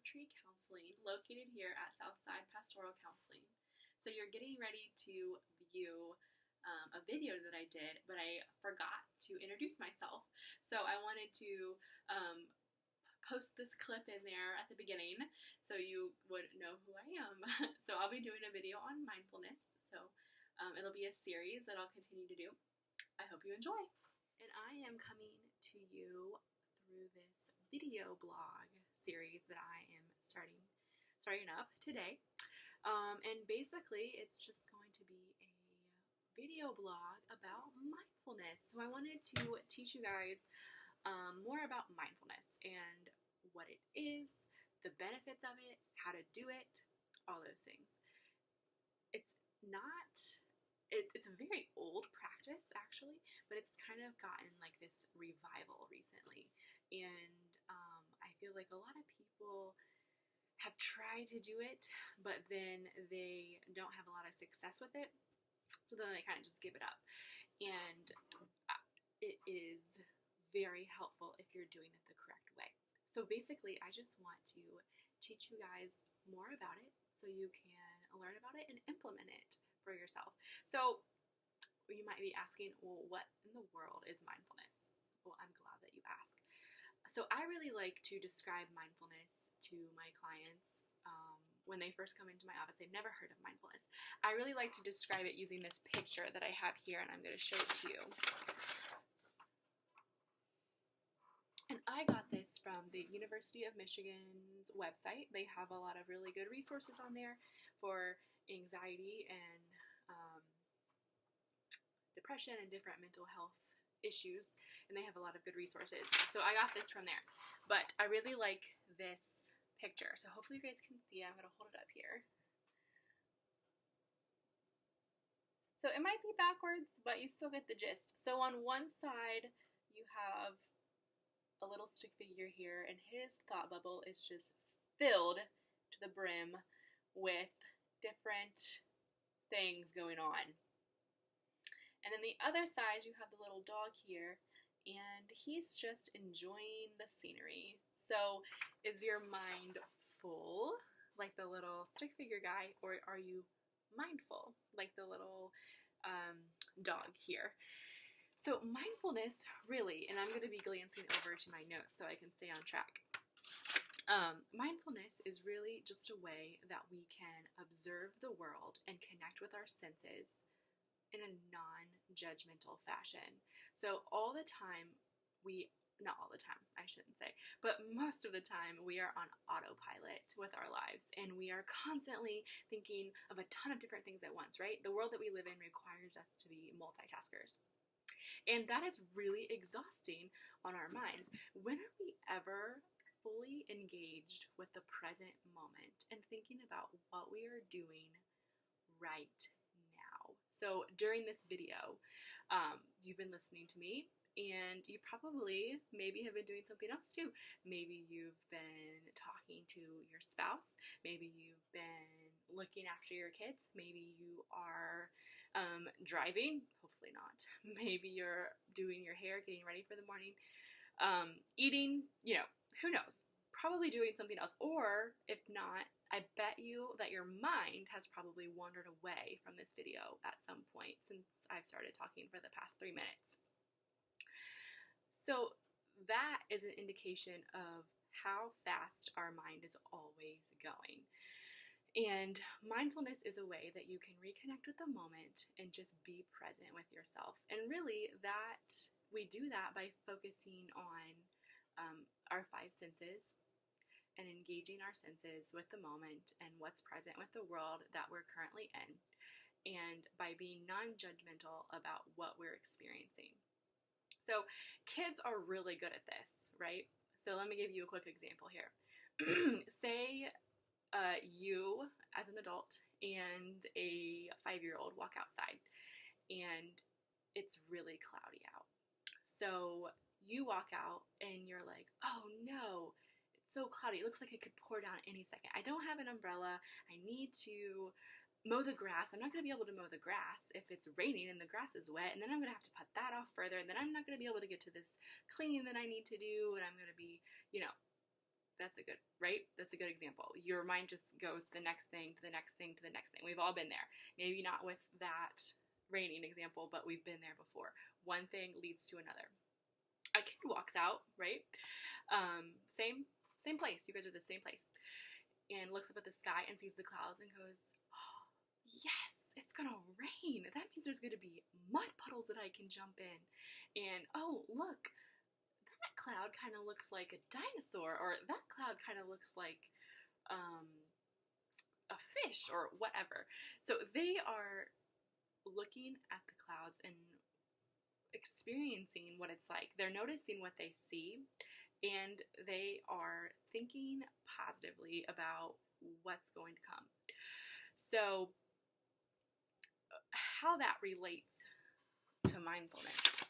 Tree Counseling, located here at Southside Pastoral Counseling. So you're getting ready to view a video that I did, but I forgot to introduce myself. So I wanted to post this clip in there at the beginning so you would know who I am. So I'll be doing a video on mindfulness. So it'll be a series that I'll continue to do. I hope you enjoy. And I am coming to you through this video blog series that I am starting up today. And basically it's just going to be a video blog about mindfulness. So I wanted to teach you guys more about mindfulness and what it is, the benefits of it, how to do it, all those things. It's a very old practice actually, but it's kind of gotten like this revival recently. And I feel like a lot of people have tried to do it, but then they don't have a lot of success with it. So then they kind of just give it up. And it is very helpful if you're doing it the correct way. So basically, I just want to teach you guys more about it so you can learn about it and implement it for yourself. So you might be asking, well, what in the world is mindfulness? Well, I'm glad that you asked. So I really like to describe mindfulness to my clients when they first come into my office. They've never heard of mindfulness. I really like to describe it using this picture that I have here, and I'm going to show it to you. And I got this from the University of Michigan's website. They have a lot of really good resources on there for anxiety and depression and different mental health issues, and they have a lot of good resources. So I got this from there, but I really like this picture. So hopefully you guys can see. I'm going to hold it up here. So it might be backwards, but you still get the gist. So on one side you have a little stick figure here, and his thought bubble is just filled to the brim with different things going on. And then the other side, you have the little dog here, and he's just enjoying the scenery. So is your mind full, like the little stick figure guy, or are you mindful, like the little dog here? So mindfulness really, and I'm going to be glancing over to my notes so I can stay on track. Mindfulness is really just a way that we can observe the world and connect with our senses in a non-judgmental fashion. So all the time, not all the time, I shouldn't say, but most of the time we are on autopilot with our lives, and we are constantly thinking of a ton of different things at once, right? The world that we live in requires us to be multitaskers. And that is really exhausting on our minds. When are we ever fully engaged with the present moment and thinking about what we are doing right now? So during this video, you've been listening to me, and you probably maybe have been doing something else too. Maybe you've been talking to your spouse. Maybe you've been looking after your kids. Maybe you are driving. Hopefully not. Maybe you're doing your hair, getting ready for the morning, eating, who knows? Probably doing something else. Or if not, I bet you that your mind has probably wandered away from this video at some point since I've started talking for the past 3 minutes. So that is an indication of how fast our mind is always going. And mindfulness is a way that you can reconnect with the moment and just be present with yourself. And really that we do that by focusing on our 5 senses and engaging our senses with the moment and what's present with the world that we're currently in, and by being non-judgmental about what we're experiencing. So kids are really good at this, right? So let me give you a quick example here. Say you as an adult and a 5-year-old walk outside, and it's really cloudy out. So you walk out and you're like, oh no, it's so cloudy. It looks like it could pour down any second. I don't have an umbrella. I need to mow the grass. I'm not going to be able to mow the grass if it's raining and the grass is wet, and then I'm going to have to put that off further, and then I'm not going to be able to get to this cleaning that I need to do, and I'm going to be, That's a good, right? That's a good example. Your mind just goes to the next thing, to the next thing, to the next thing. We've all been there. Maybe not with that raining example, but we've been there before. One thing leads to another. A kid walks out, right? Same place. You guys are the same place. And looks up at the sky and sees the clouds and goes, oh, yes, it's gonna rain. That means there's gonna be mud puddles that I can jump in. And oh, look, that cloud kind of looks like a dinosaur, or that cloud kind of looks like a fish, or whatever. So they are looking at the clouds and experiencing what it's like. They're noticing what they see, and they are thinking positively about what's going to come. So how that relates to mindfulness.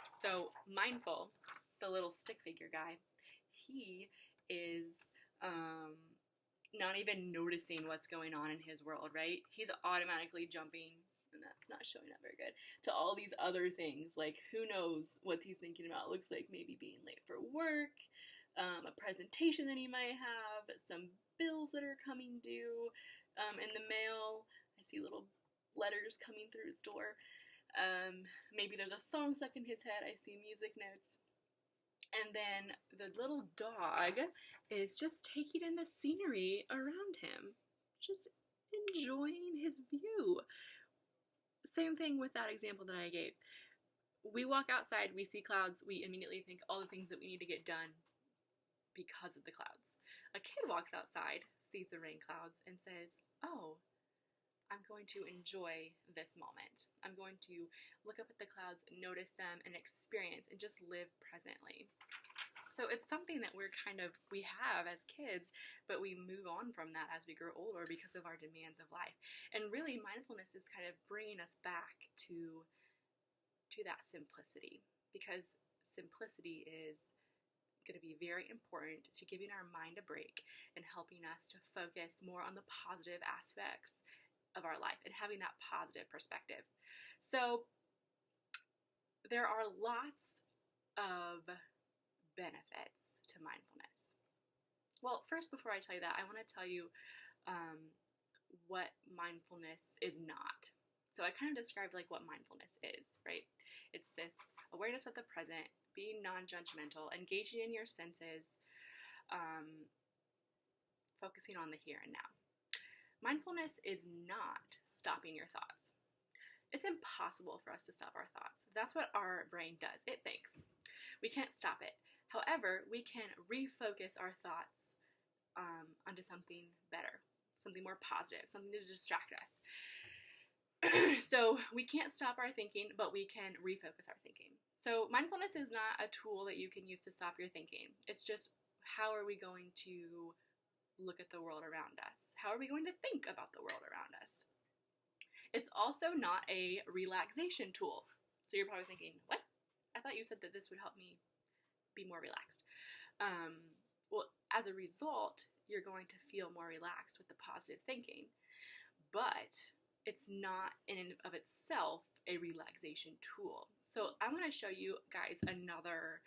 So mindful, the little stick figure guy, he is not even noticing what's going on in his world, right? He's automatically jumping, and that's not showing up very good, to all these other things, like who knows what he's thinking about. Looks like maybe being late for work, a presentation that he might have, some bills that are coming due in the mail. I see little letters coming through his door. Maybe there's a song stuck in his head. I see music notes. And then the little dog is just taking in the scenery around him, just enjoying his view. Same thing with that example that I gave. We walk outside, we see clouds, we immediately think all the things that we need to get done because of the clouds. A kid walks outside, sees the rain clouds, and says, oh, I'm going to enjoy this moment. I'm going to look up at the clouds, notice them, and experience, and just live presently. So it's something that we have as kids, but we move on from that as we grow older because of our demands of life. And really, mindfulness is kind of bringing us back to that simplicity, because simplicity is going to be very important to giving our mind a break and helping us to focus more on the positive aspects of our life and having that positive perspective. So there are lots of benefits to mindfulness. Well, first, before I tell you that, I want to tell you what mindfulness is not. So I kind of described like what mindfulness is, right? It's this awareness of the present, being non-judgmental, engaging in your senses, focusing on the here and now. Mindfulness is not stopping your thoughts. It's impossible for us to stop our thoughts. That's what our brain does. It thinks. We can't stop it. However, we can refocus our thoughts onto something better, something more positive, something to distract us. So we can't stop our thinking, but we can refocus our thinking. So mindfulness is not a tool that you can use to stop your thinking. It's just, how are we going to look at the world around us? How are we going to think about the world around us? It's also not a relaxation tool. So you're probably thinking, what? I thought you said that this would help me be more relaxed. Well, as a result, you're going to feel more relaxed with the positive thinking. But it's not in and of itself a relaxation tool. So I want to show you guys another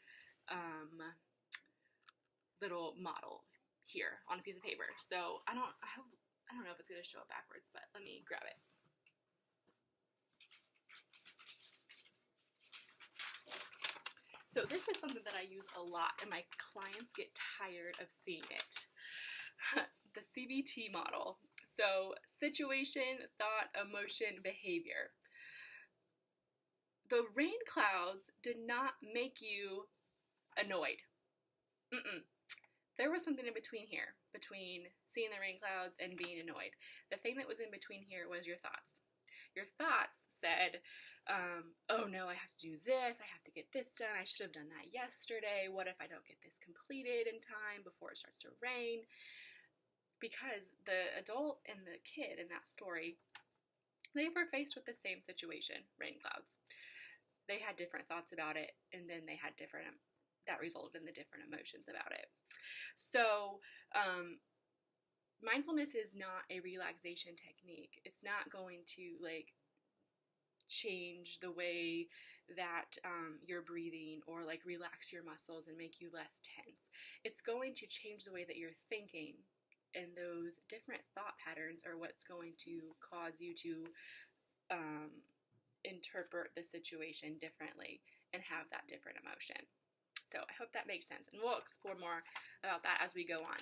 little model here on a piece of paper. So I don't know if it's going to show up backwards, but let me grab it. So this is something that I use a lot, and my clients get tired of seeing it. The CBT model. So situation, thought, emotion, behavior. The rain clouds did not make you annoyed. There was something in between here, between seeing the rain clouds and being annoyed. The thing that was in between here was your thoughts. Your thoughts said, oh no, I have to do this, I have to get this done, I should have done that yesterday, what if I don't get this completed in time before it starts to rain? Because the adult and the kid in that story, they were faced with the same situation, rain clouds. They had different thoughts about it, and then they had that resulted in the different emotions about it. So, mindfulness is not a relaxation technique. It's not going to change the way that you're breathing, or like relax your muscles and make you less tense. It's going to change the way that you're thinking, and those different thought patterns are what's going to cause you to interpret the situation differently and have that different emotion. So I hope that makes sense, and we'll explore more about that as we go on.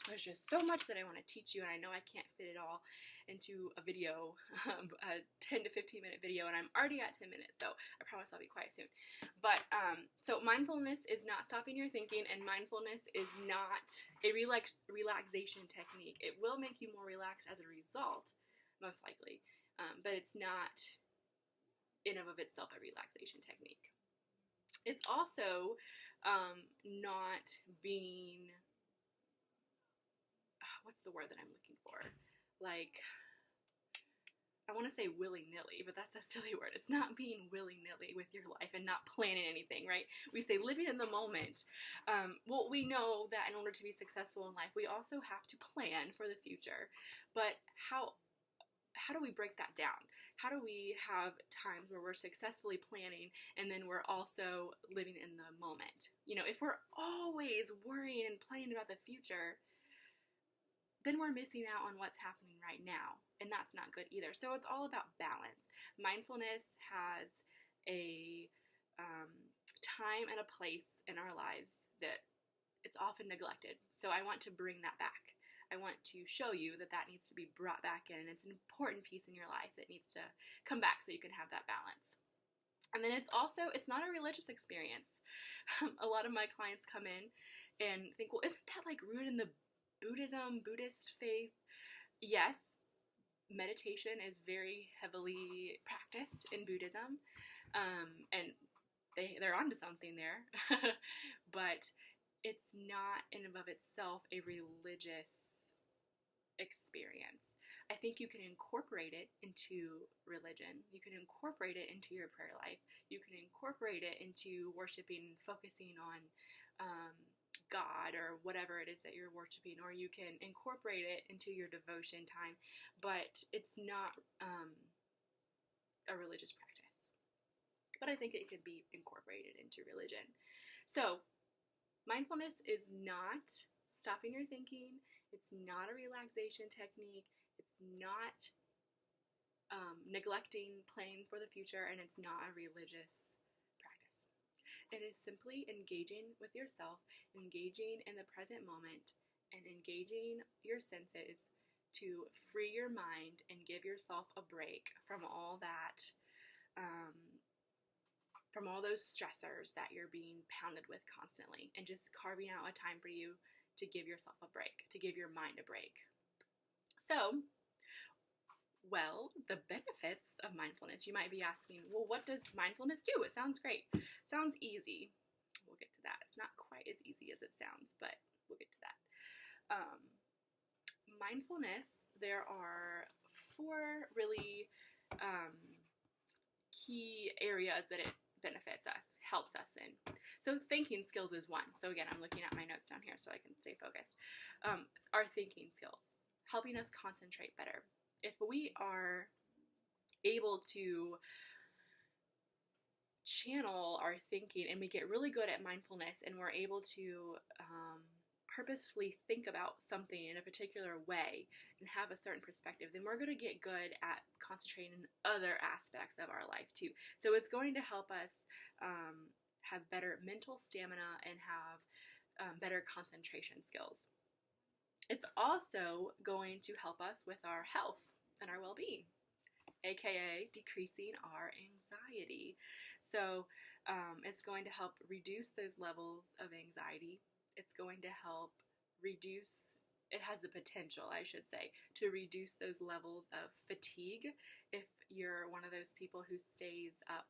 There's just so much that I want to teach you, and I know I can't fit it all into a video, a 10 to 15 minute video, and I'm already at 10 minutes, so I promise I'll be quiet soon. But, so mindfulness is not stopping your thinking, and mindfulness is not a relaxation technique. It will make you more relaxed as a result, most likely, but it's not in and of itself a relaxation technique. It's also not being, what's the word that I'm looking for? Like, I want to say willy-nilly, but that's a silly word. It's not being willy-nilly with your life and not planning anything, right? We say living in the moment. Well, we know that in order to be successful in life, we also have to plan for the future. But how do we break that down? How do we have times where we're successfully planning and then we're also living in the moment? You know, if we're always worrying and planning about the future, then we're missing out on what's happening right now, and that's not good either. So it's all about balance. Mindfulness has a time and a place in our lives that it's often neglected. So I want to bring that back. I want to show you that that needs to be brought back in. It's an important piece in your life that needs to come back so you can have that balance. And then it's not a religious experience. A lot of my clients come in and think, well, isn't that like rooted in the Buddhist faith? Yes, meditation is very heavily practiced in Buddhism, and they're onto something there, but it's not in and of itself a religious experience. I think you can incorporate it into religion. You can incorporate it into your prayer life. You can incorporate it into worshiping, focusing on God or whatever it is that you're worshiping, or you can incorporate it into your devotion time, but it's not a religious practice. But I think it could be incorporated into religion. So mindfulness is not stopping your thinking. It's not a relaxation technique. It's not neglecting planning for the future, and it's not a religious practice. It is simply engaging with yourself, engaging in the present moment, and engaging your senses to free your mind and give yourself a break from all that, from all those stressors that you're being pounded with constantly, and just carving out a time for you to give yourself a break, to give your mind a break. So, well, the benefits of mindfulness, you might be asking, well, what does mindfulness do? It sounds great. Sounds easy. We'll get to that. It's not quite as easy as it sounds, but we'll get to that. Mindfulness, there are 4 really key areas that it benefits us, helps us in. So thinking skills is one. So again, I'm looking at my notes down here so I can stay focused. Our thinking skills, helping us concentrate better. If we are able to channel our thinking and we get really good at mindfulness and we're able to purposefully think about something in a particular way and have a certain perspective, then we're going to get good at concentrating in other aspects of our life too. So it's going to help us have better mental stamina and have better concentration skills. It's also going to help us with our health and our well-being, aka decreasing our anxiety. So it's going to help reduce those levels of anxiety. It's going to help reduce, it has the potential, I should say, to reduce those levels of fatigue if you're one of those people who stays up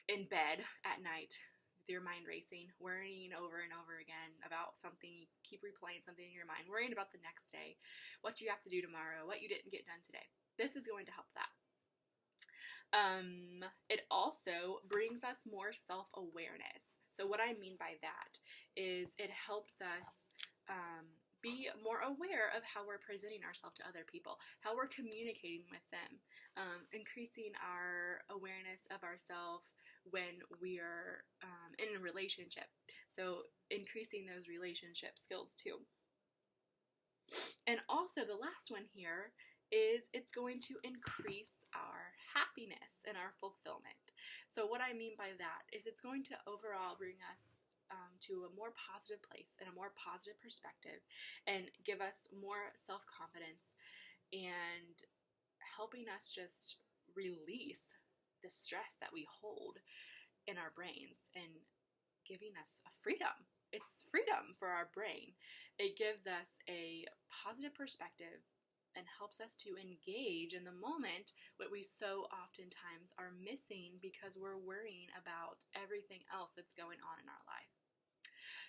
in bed at night with your mind racing, worrying over and over again about something. You keep replaying something in your mind, worrying about the next day, what you have to do tomorrow, what you didn't get done today. This is going to help that. It also brings us more self-awareness. So what I mean by that is it helps us be more aware of how we're presenting ourselves to other people, how we're communicating with them. increasing our awareness of ourselves when we're in a relationship. So increasing those relationship skills too. And also the last one here is it's going to increase our happiness and our fulfillment. So what I mean by that is it's going to overall bring us to a more positive place and a more positive perspective, and give us more self-confidence, and helping us just release the stress that we hold in our brains, and giving us a freedom. It's freedom for our brain. It gives us a positive perspective and helps us to engage in the moment, what we so oftentimes are missing because we're worrying about everything else that's going on in our life.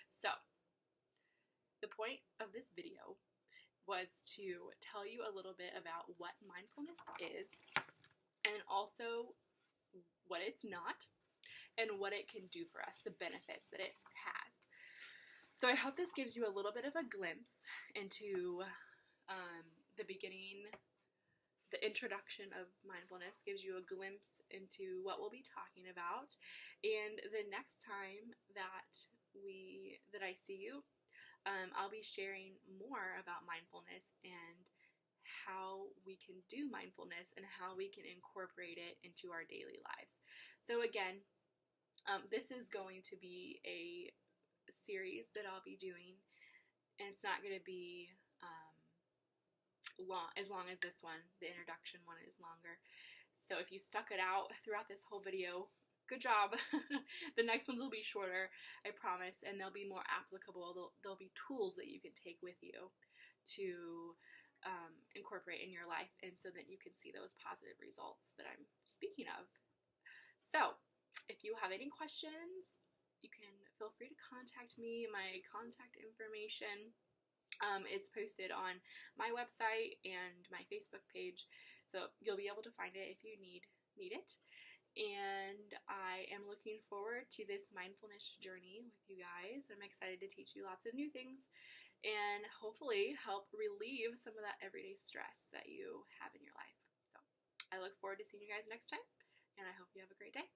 So, the point of this video was to tell you a little bit about what mindfulness is, and also what it's not, and what it can do for us, the benefits that it has. So I hope this gives you a little bit of a glimpse into the beginning, the introduction of mindfulness, gives you a glimpse into what we'll be talking about. And the next time that I see you, I'll be sharing more about mindfulness and how we can do mindfulness and how we can incorporate it into our daily lives. So again, this is going to be a series that I'll be doing, and it's not going to be as long as this one. The introduction one is longer. So if you stuck it out throughout this whole video, good job. The next ones will be shorter, I promise, and they'll be more applicable. There'll be tools that you can take with you to incorporate in your life, and so that you can see those positive results that I'm speaking of. So if you have any questions, you can feel free to contact me. My contact information is posted on my website and my Facebook page, so you'll be able to find it if you need it. And I am looking forward to this mindfulness journey with you guys. I'm excited to teach you lots of new things and hopefully help relieve some of that everyday stress that you have in your life. So I look forward to seeing you guys next time, and I hope you have a great day.